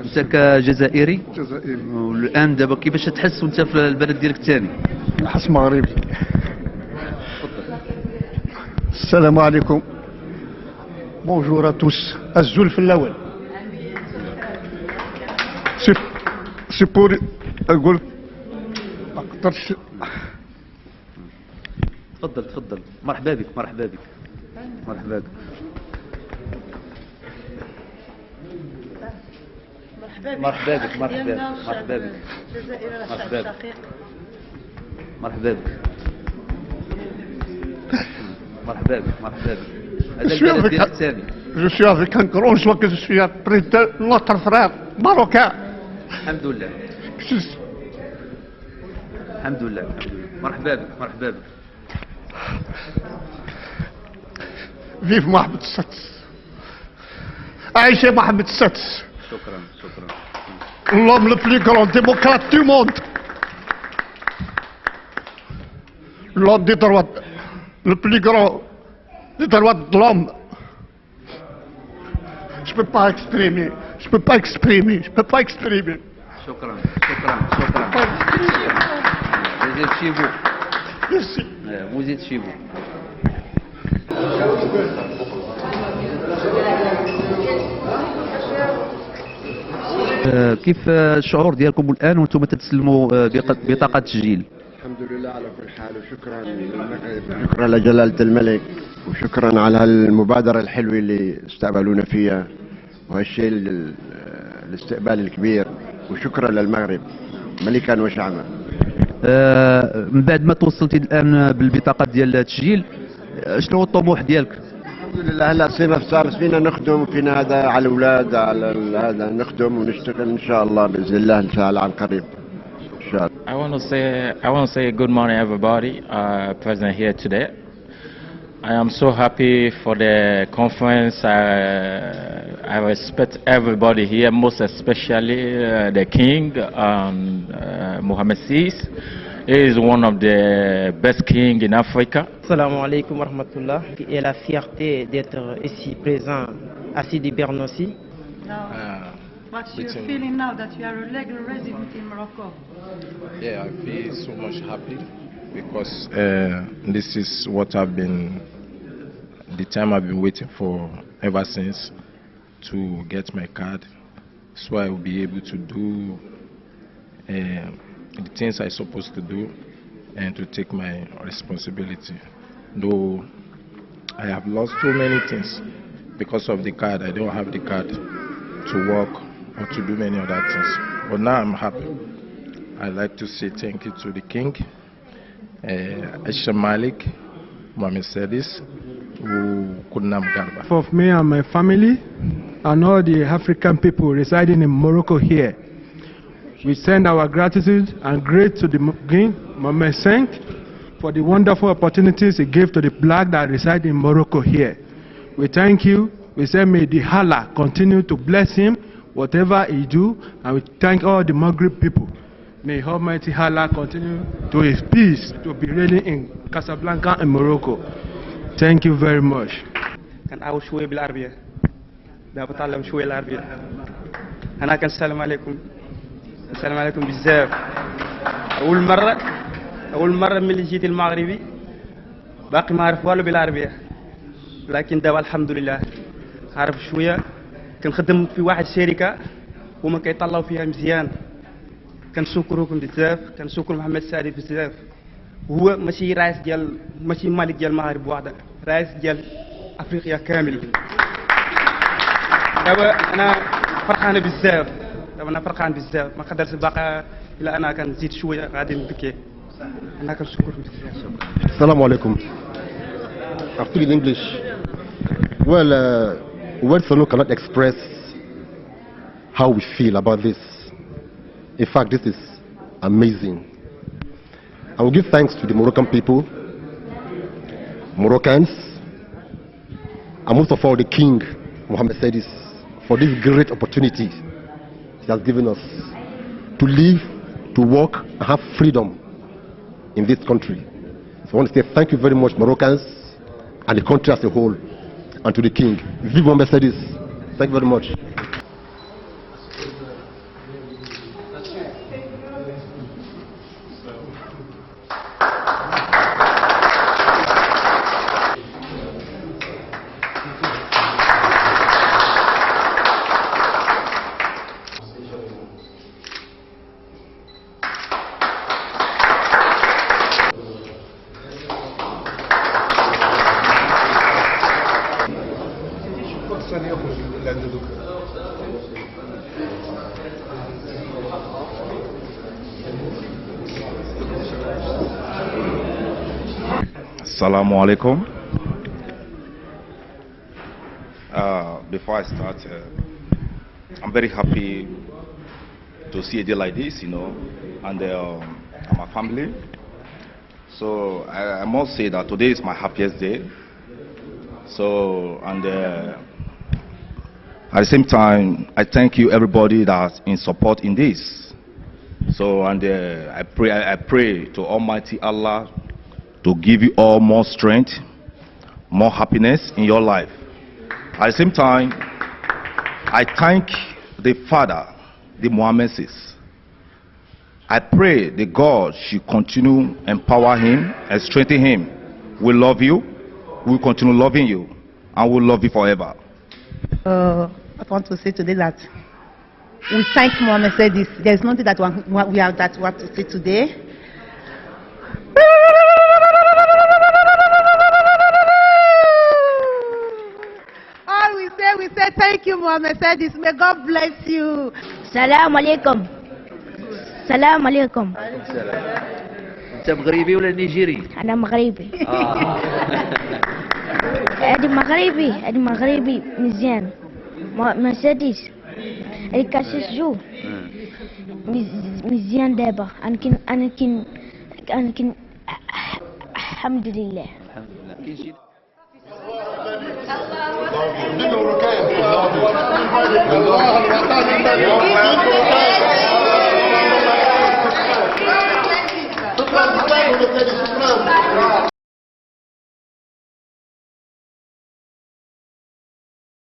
انت كجزائري جزائري. والان دابا كيفاش تحس وانت في البلد ديالك الثاني؟ نحس مغربي. السلام عليكم. بونجور ا توس. الزلف الاول سي بور اقول ما قدرتش. تفضل تفضل. مرحبا بك مرحبا بك مرحبا بك. مرحبا بك مرحبا بك مرحبا بك مرحبا بك مرحبا بك مرحبا بك مرحبا بك. هذا البلد ديالك الثاني. Je suis avec un grand joie que je suis près de notre frère marocain. الحمد لله الحمد لله الحمد لله. مرحبا بك مرحبا بك. فيف محمد السادس. عايشة محمد السادس. شكرا شكرا. L'homme le plus grand démocrate du monde. L'homme des droits, le plus grand des droits de l'homme. Je peux pas exprimer, je peux pas exprimer, je peux pas exprimer. شكرا شكرا شكرا. زيد شيبو. Merci. وزيد شيبو. كيف الشعور ديالكم الان وانتم تتسلموا بطاقه تسجيل؟ الحمد لله على كل حال، وشكرا للمغرب، شكرا لجلالة الملك، وشكرا على المبادرة الحلوة اللي استقبلونا فيها، وهالشيء الاستقبال الكبير، وشكرا للمغرب ملكا وشعبا. من بعد ما توصلتي الان بالبطاقه ديال التسجيل، شنو هو الطموح ديالك؟ الحمد لله هلا صار فينا نخدم، فينا هذا على الاولاد، على هذا نخدم ونشتغل ان شاء الله باذن الله ان شاء الله عن قريب ان شاء الله. I want to say good morning everybody present here today. I am so happy for the conference. I respect everybody here, most especially the King, Mohammed VI. He is one of the best kings in Africa. Assalamu alaikum wa rahmatullah. Et la fierté d'être ici présent à Sidi Bernossi. What's your feeling now that you are a legal resident in Morocco? Yeah, I feel so much happy because this is what the time I've been waiting for ever since, to get my card, so I will be able to do the things I'm supposed to do and to take my responsibility. Though I have lost so many things because of the card, I don't have the card to work or to do many other things. But now I'm happy. I'd like to say thank you to the King, Aisha Malik, Mohammed Sedis, Kudnam Garba. For me and my family and all the African people residing in Morocco here, we send our gratitude and grace to the King, Mohammed VI, for the wonderful opportunities he gave to the black that reside in Morocco here. We thank you. We say may the Allah continue to bless him, whatever he do, and we thank all the Maghreb people. May Almighty Allah continue to his peace to be reigning in Casablanca and Morocco. Thank you very much. كان أول شوية بالعربية. ده بتعلم شوية العربية. أنا كان السلام عليكم. السلام عليكم بزاف. أول مرة من اللي جيت المغربي باقي ما أعرف والو بالعربية. لكن دابا الحمد لله عارف شوية. كنخدم في واحد شركة وما كيطلعوا فيها مزيان. كنشكركم بزاف، كنشكر محمد السعدي بزاف. وهو ماشي رئيس ديال ماشي مالك ديال المغرب وحده، رئيس ديال افريقيا كامل. دابا انا فرحان بزاف، ما قدرتش باقي الا انا كنزيد شويه غادي نبكي. انا كنشكركم بزاف. Assalamu alaikum. I speak in English. Well, words alone cannot express how we feel about this. In fact, this is amazing. I will give thanks to the Moroccan people, Moroccans, and most of all the King, Mohammed Sedis, for this great opportunity he has given us to live, to work, and have freedom in this country. So I want to say thank you very much, Moroccans, and the country as a whole, and to the King. Vive Mohammed Sedis. Thank you very much. Assalamu alaikum. Before I start, I'm very happy to see a day like this, and my family. So I must say that today is my happiest day. So, and at the same time, I thank you everybody that's in support in this. So, and I pray to Almighty Allah to give you all more strength, more happiness in your life. At the same time, I thank the Father, the Muhammad says. I pray that God should continue empower him and strengthen him. We love you. We will continue loving you, and we will love you forever. I want to say today that we thank Muhammad said this. There's nothing that we have to say today. All we say thank you, Muhammad said this. May God bless you. Salam alaikum. Salam alaikum. انت مغربي ولا نيجيري؟ أنا مغربي. أنا مغربي مزيان. مرسيدس. أنا كاسس جو. مزيان دابا. أنا كن الحمد لله. الحمد لله.